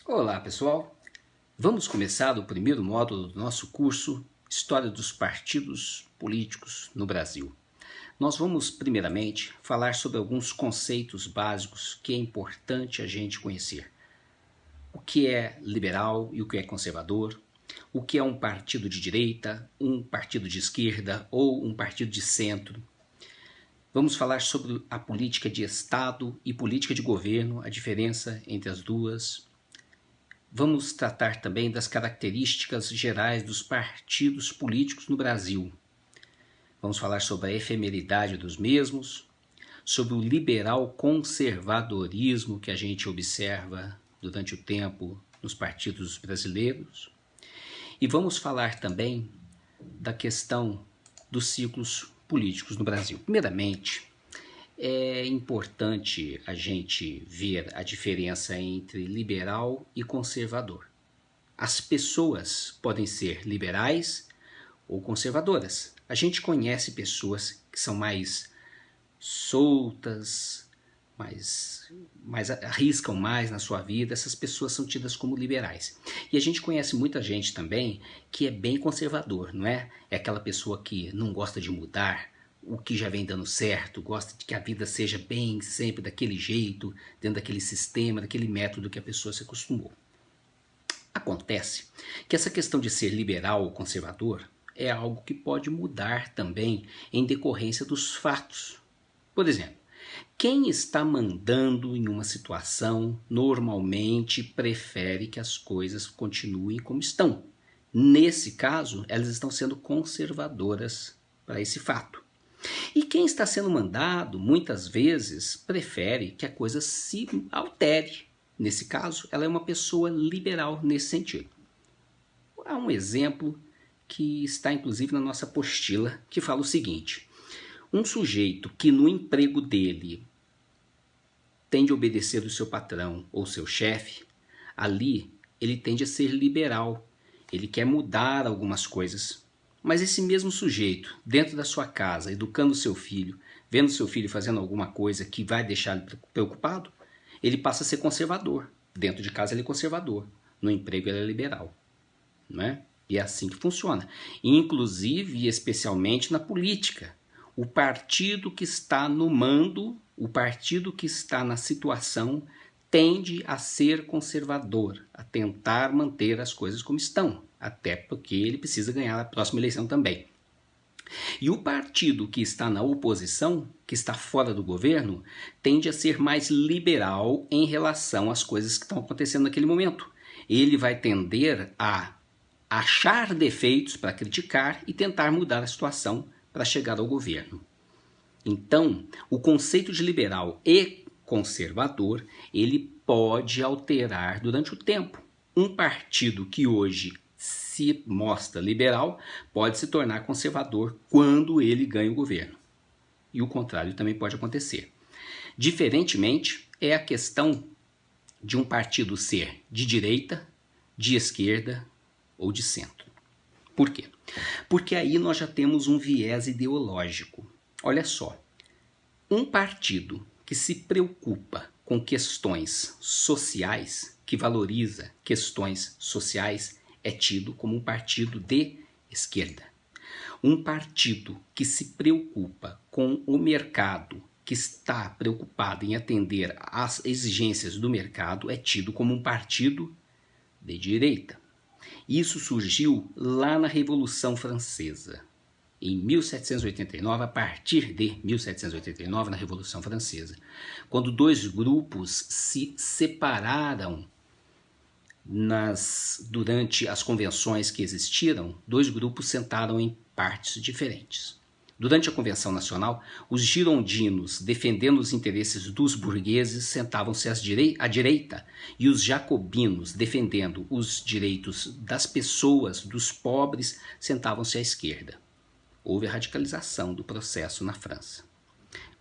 Olá, pessoal! Vamos começar o primeiro módulo do nosso curso História dos Partidos Políticos no Brasil. Nós vamos, primeiramente, falar sobre alguns conceitos básicos que é importante a gente conhecer. O que é liberal e o que é conservador, o que é um partido de direita, um partido de esquerda ou um partido de centro. Vamos falar sobre a política de Estado e política de governo, a diferença entre as duas. Vamos tratar também das características gerais dos partidos políticos no Brasil. Vamos falar sobre a efemeridade dos mesmos, sobre o liberal conservadorismo que a gente observa durante o tempo nos partidos brasileiros. E vamos falar também da questão dos ciclos políticos no Brasil. Primeiramente, é importante a gente ver a diferença entre liberal e conservador. As pessoas podem ser liberais ou conservadoras. A gente conhece pessoas que são mais soltas, mais arriscam mais na sua vida. Essas pessoas são tidas como liberais. E a gente conhece muita gente também que é bem conservador, não é? É aquela pessoa que não gosta de mudar o que já vem dando certo, gosta de que a vida seja bem sempre daquele jeito, dentro daquele sistema, daquele método que a pessoa se acostumou. Acontece que essa questão de ser liberal ou conservador é algo que pode mudar também em decorrência dos fatos. Por exemplo, quem está mandando em uma situação normalmente prefere que as coisas continuem como estão. Nesse caso, elas estão sendo conservadoras para esse fato. E quem está sendo mandado, muitas vezes, prefere que a coisa se altere. Nesse caso, ela é uma pessoa liberal nesse sentido. Há um exemplo que está inclusive na nossa apostila, que fala o seguinte: um sujeito que no emprego dele tende a obedecer o seu patrão ou seu chefe, ali ele tende a ser liberal, ele quer mudar algumas coisas. Mas esse mesmo sujeito, dentro da sua casa, educando seu filho, vendo seu filho fazendo alguma coisa que vai deixar ele preocupado, ele passa a ser conservador. Dentro de casa ele é conservador, no emprego ele é liberal. Não é? E é assim que funciona. Inclusive e especialmente na política. O partido que está no mando, o partido que está na situação, tende a ser conservador, a tentar manter as coisas como estão, até porque ele precisa ganhar a próxima eleição também. E o partido que está na oposição, que está fora do governo, tende a ser mais liberal em relação às coisas que estão acontecendo naquele momento. Ele vai tender a achar defeitos para criticar e tentar mudar a situação para chegar ao governo. Então, o conceito de liberal e conservador, ele pode alterar durante o tempo. Um partido que hoje se mostra liberal pode se tornar conservador quando ele ganha o governo. E o contrário também pode acontecer. Diferentemente, é a questão de um partido ser de direita, de esquerda ou de centro. Por quê? Porque aí nós já temos um viés ideológico. Olha só, um partido que se preocupa com questões sociais, que valoriza questões sociais, é tido como um partido de esquerda. Um partido que se preocupa com o mercado, que está preocupado em atender às exigências do mercado, é tido como um partido de direita. Isso surgiu lá na Revolução Francesa. Em 1789, a partir de 1789, na Revolução Francesa, quando dois grupos se separaram durante as convenções que existiram, dois grupos sentaram em partes diferentes. Durante a Convenção Nacional, os girondinos, defendendo os interesses dos burgueses, sentavam-se à direita, e os jacobinos, defendendo os direitos das pessoas, dos pobres, sentavam-se à esquerda. Houve a radicalização do processo na França.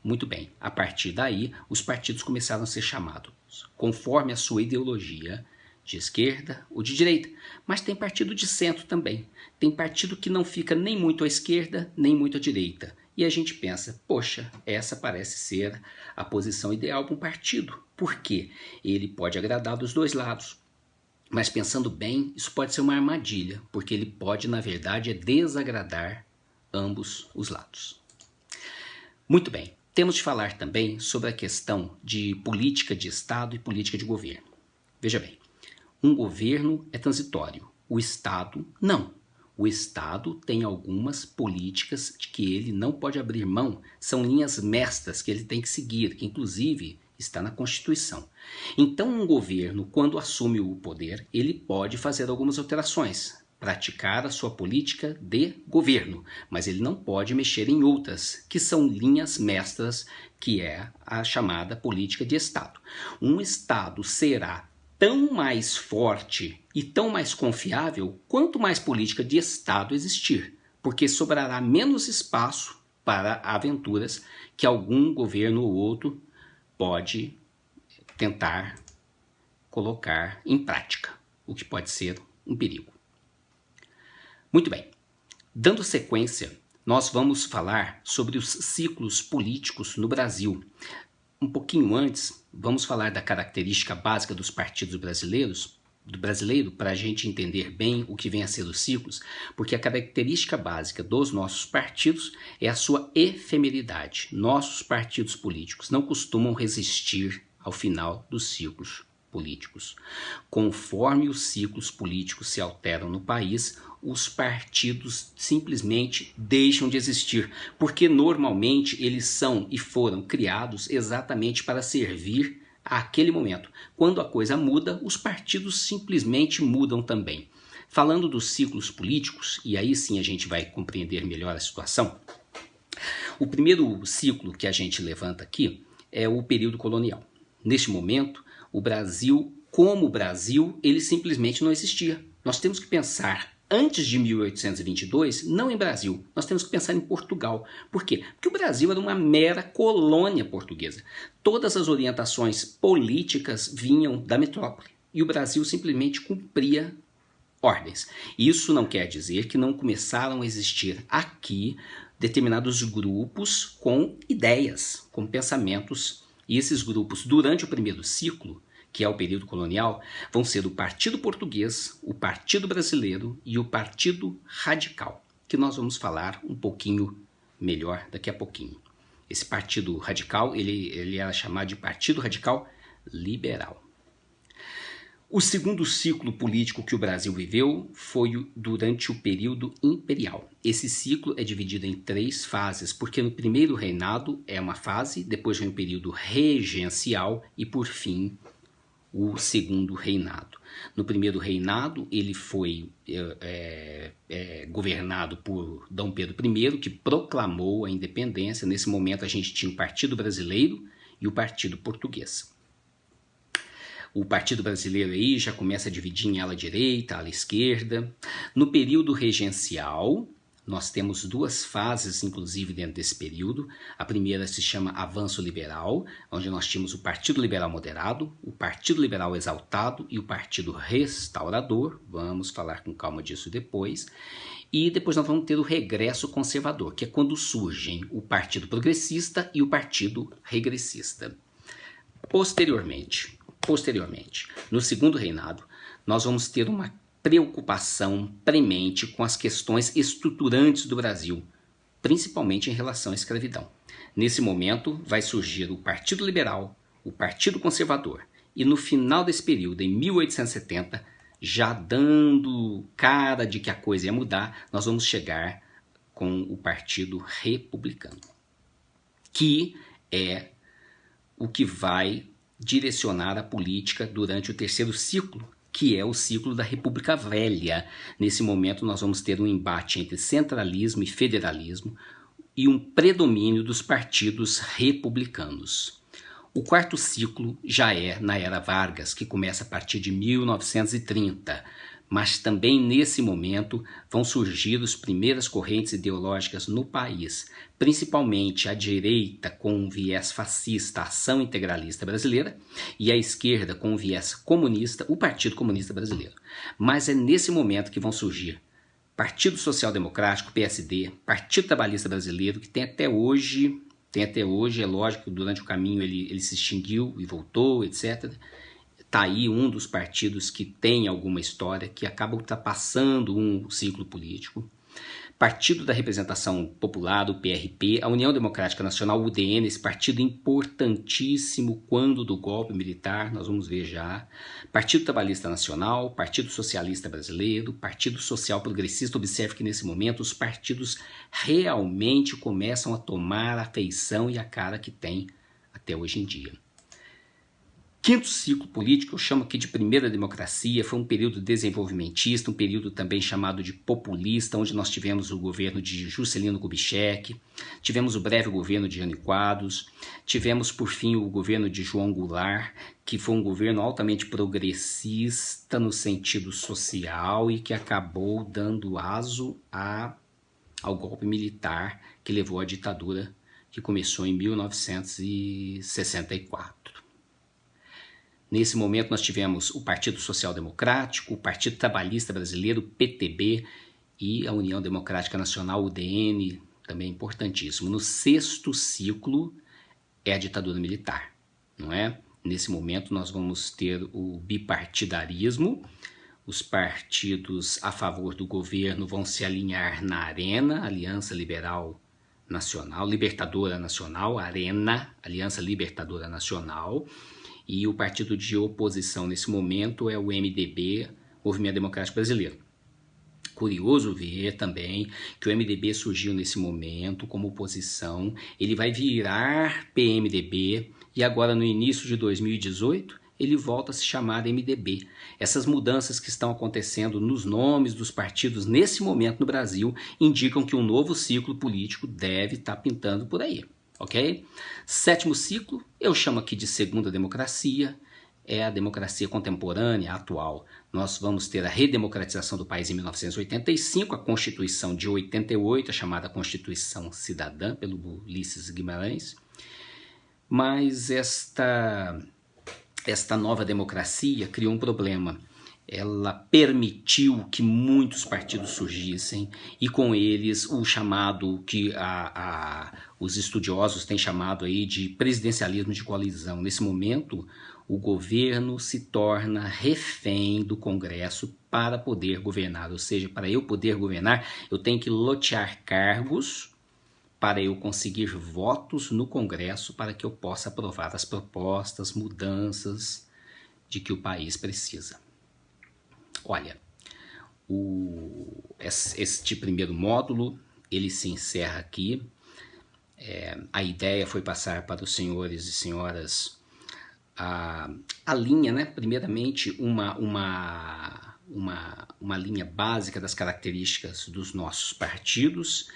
Muito bem, a partir daí, os partidos começaram a ser chamados conforme a sua ideologia, de esquerda ou de direita, mas tem partido de centro também. Tem partido que não fica nem muito à esquerda, nem muito à direita. E a gente pensa, poxa, essa parece ser a posição ideal para um partido. Por quê? Ele pode agradar dos dois lados. Mas pensando bem, isso pode ser uma armadilha, porque ele pode, na verdade, desagradar ambos os lados. Muito bem, temos de falar também sobre a questão de política de Estado e política de governo. Veja bem, um governo é transitório, o Estado não. O Estado tem algumas políticas de que ele não pode abrir mão, são linhas mestras que ele tem que seguir, que inclusive está na Constituição. Então um governo, quando assume o poder, ele pode fazer algumas alterações, praticar a sua política de governo, mas ele não pode mexer em outras, que são linhas mestras, que é a chamada política de Estado. Um Estado será tão mais forte e tão mais confiável quanto mais política de Estado existir, porque sobrará menos espaço para aventuras que algum governo ou outro pode tentar colocar em prática, o que pode ser um perigo. Muito bem, dando sequência, nós vamos falar sobre os ciclos políticos no Brasil. Um pouquinho antes, vamos falar da característica básica dos partidos brasileiro, para a gente entender bem o que vem a ser os ciclos, porque a característica básica dos nossos partidos é a sua efemeridade. Nossos partidos políticos não costumam resistir ao final dos ciclos políticos. Conforme os ciclos políticos se alteram no país, os partidos simplesmente deixam de existir, porque normalmente eles são e foram criados exatamente para servir àquele momento. Quando a coisa muda, os partidos simplesmente mudam também. Falando dos ciclos políticos, e aí sim a gente vai compreender melhor a situação, o primeiro ciclo que a gente levanta aqui é o período colonial. Neste momento, o Brasil, como Brasil, ele simplesmente não existia. Nós temos que pensar, antes de 1822, não em Brasil, nós temos que pensar em Portugal. Por quê? Porque o Brasil era uma mera colônia portuguesa. Todas as orientações políticas vinham da metrópole e o Brasil simplesmente cumpria ordens. Isso não quer dizer que não começaram a existir aqui determinados grupos com ideias, com pensamentos. E esses grupos, durante o primeiro ciclo, que é o período colonial, vão ser o Partido Português, o Partido Brasileiro e o Partido Radical, que nós vamos falar um pouquinho melhor daqui a pouquinho. Esse Partido Radical, ele era chamado de Partido Radical Liberal. O segundo ciclo político que o Brasil viveu foi durante o período imperial. Esse ciclo é dividido em 3 fases, porque no primeiro reinado é uma fase, depois vem o período regencial e, por fim, o segundo reinado. No primeiro reinado, ele foi governado por Dom Pedro I, que proclamou a independência. Nesse momento, a gente tinha o Partido Brasileiro e o Partido Português. O Partido Brasileiro aí já começa a dividir em ala direita, ala esquerda. No período regencial, nós temos 2 fases, inclusive, dentro desse período. A primeira se chama Avanço Liberal, onde nós tínhamos o Partido Liberal Moderado, o Partido Liberal Exaltado e o Partido Restaurador. Vamos falar com calma disso depois. E depois nós vamos ter o Regresso Conservador, que é quando surgem o Partido Progressista e o Partido Regressista. Posteriormente, no segundo reinado, nós vamos ter uma preocupação premente com as questões estruturantes do Brasil, principalmente em relação à escravidão. Nesse momento vai surgir o Partido Liberal, o Partido Conservador, e no final desse período, em 1870, já dando cara de que a coisa ia mudar, nós vamos chegar com o Partido Republicano, que é o que vai direcionar a política durante o terceiro ciclo, que é o ciclo da República Velha. Nesse momento nós vamos ter um embate entre centralismo e federalismo e um predomínio dos partidos republicanos. O quarto ciclo já é na Era Vargas, que começa a partir de 1930, mas também nesse momento vão surgir as primeiras correntes ideológicas no país, principalmente a direita com um viés fascista, a Ação Integralista Brasileira, e a esquerda com um viés comunista, o Partido Comunista Brasileiro. Mas é nesse momento que vão surgir Partido Social Democrático, PSD, Partido Trabalhista Brasileiro, que tem até hoje, é lógico que durante o caminho ele se extinguiu e voltou, etc., Está aí um dos partidos que tem alguma história, que acaba ultrapassando um ciclo político. Partido da Representação Popular, o PRP, a União Democrática Nacional, o UDN, esse partido importantíssimo quando do golpe militar, nós vamos ver já. Partido Trabalhista Nacional, Partido Socialista Brasileiro, Partido Social Progressista. Observe que nesse momento os partidos realmente começam a tomar a feição e a cara que tem até hoje em dia. Quinto ciclo político, eu chamo aqui de primeira democracia, foi um período desenvolvimentista, um período também chamado de populista, onde nós tivemos o governo de Juscelino Kubitschek, tivemos o breve governo de Jânio Quadros, tivemos por fim o governo de João Goulart, que foi um governo altamente progressista no sentido social e que acabou dando aso ao golpe militar que levou à ditadura que começou em 1964. Nesse momento nós tivemos o Partido Social Democrático, o Partido Trabalhista Brasileiro, PTB, e a União Democrática Nacional, UDN, também importantíssimo. No sexto ciclo é a ditadura militar, não é? Nesse momento nós vamos ter o bipartidarismo, os partidos a favor do governo vão se alinhar na ARENA, Aliança Liberal Nacional, Libertadora Nacional, ARENA, Aliança Libertadora Nacional, e o partido de oposição nesse momento é o MDB, Movimento Democrático Brasileiro. Curioso ver também que o MDB surgiu nesse momento como oposição, ele vai virar PMDB e agora no início de 2018 ele volta a se chamar MDB. Essas mudanças que estão acontecendo nos nomes dos partidos nesse momento no Brasil indicam que um novo ciclo político deve estar pintando por aí. Ok? Sétimo ciclo, eu chamo aqui de segunda democracia, é a democracia contemporânea, atual. Nós vamos ter a redemocratização do país em 1985, a Constituição de 88, a chamada Constituição Cidadã, pelo Ulisses Guimarães. Mas esta nova democracia criou um problema. Ela permitiu que muitos partidos surgissem e com eles o chamado que os estudiosos têm chamado aí de presidencialismo de coalizão. Nesse momento, o governo se torna refém do Congresso para poder governar, ou seja, para eu poder governar, eu tenho que lotear cargos para eu conseguir votos no Congresso para que eu possa aprovar as propostas, mudanças de que o país precisa. Olha, este primeiro módulo, ele se encerra aqui. A ideia foi passar para os senhores e senhoras a linha, né? Primeiramente, uma linha básica das características dos nossos partidos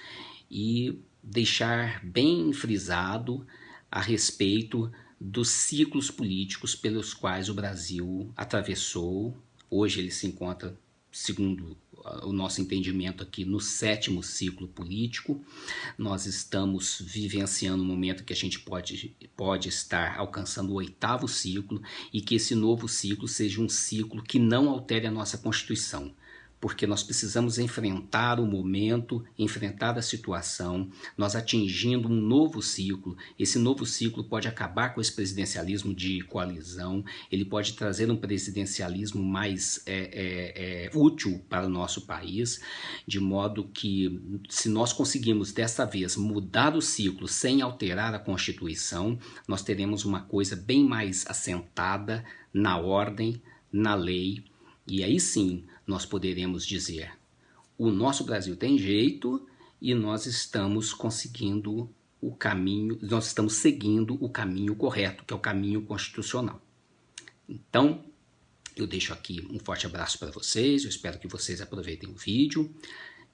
e deixar bem frisado a respeito dos ciclos políticos pelos quais o Brasil atravessou. Hoje ele se encontra, segundo o nosso entendimento aqui, no sétimo ciclo político. Nós estamos vivenciando um momento que a gente pode estar alcançando o oitavo ciclo e que esse novo ciclo seja um ciclo que não altere a nossa Constituição, porque nós precisamos enfrentar o momento, enfrentar a situação, nós atingindo um novo ciclo. Esse novo ciclo pode acabar com esse presidencialismo de coalizão, ele pode trazer um presidencialismo mais útil para o nosso país, de modo que, se nós conseguirmos dessa vez mudar o ciclo sem alterar a Constituição, nós teremos uma coisa bem mais assentada na ordem, na lei, e aí sim nós poderemos dizer: o nosso Brasil tem jeito e nós estamos conseguindo o caminho, nós estamos seguindo o caminho correto, que é o caminho constitucional. Então, eu deixo aqui um forte abraço para vocês, eu espero que vocês aproveitem o vídeo,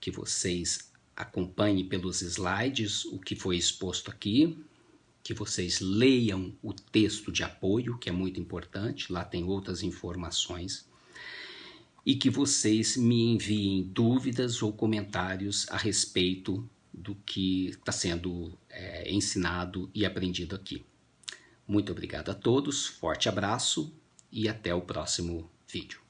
que vocês acompanhem pelos slides o que foi exposto aqui, que vocês leiam o texto de apoio, que é muito importante, lá tem outras informações, e que vocês me enviem dúvidas ou comentários a respeito do que está sendo ensinado e aprendido aqui. Muito obrigado a todos, forte abraço e até o próximo vídeo.